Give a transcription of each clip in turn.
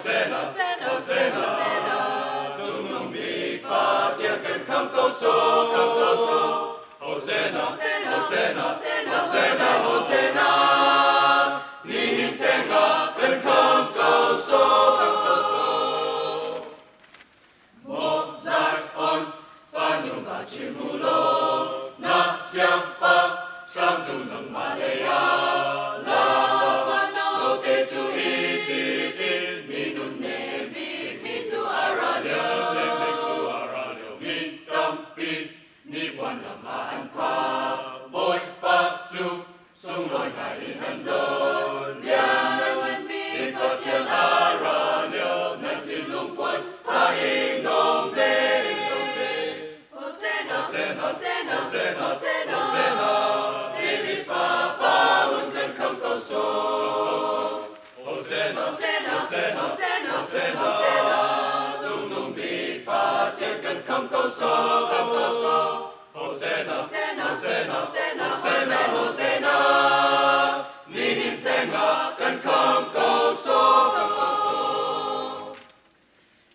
Hosanna, chúng nông bị ba thiên cần không câu số, Hosanna, Hosanna, Hosanna, Hosanna, ni hình thế ngã cần không câu số, một giải ôn pha nhung và chim mù lô, na xiang pa sang chung nông mà lê ya. Chúng nông bị ba thiên cần không câu số, Hosanna, Hosanna, Hosanna, Hosanna, ni hình thế ngã cần không câu số,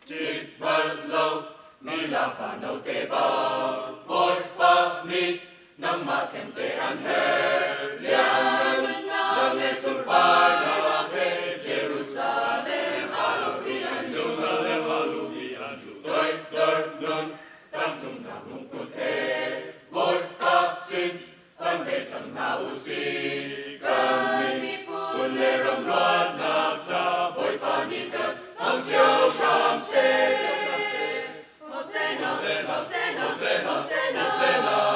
Chít bần lâu, mi là phá nâu tế bao, bôi ba mi, nâng mà thèm tế ăn hề, liang, nâng lê xuống bài, nâng thế, Jerusalem, tôi luôn tăng trung đạo nông cụ thể, bôi ba xin, ân về chẳng nào si, cần mi, buồn lê rộng loạn nạp cha, bôi ba ni cần, ông chiếuram xê, Hosanna, Hosanna, Hosanna, Hosanna,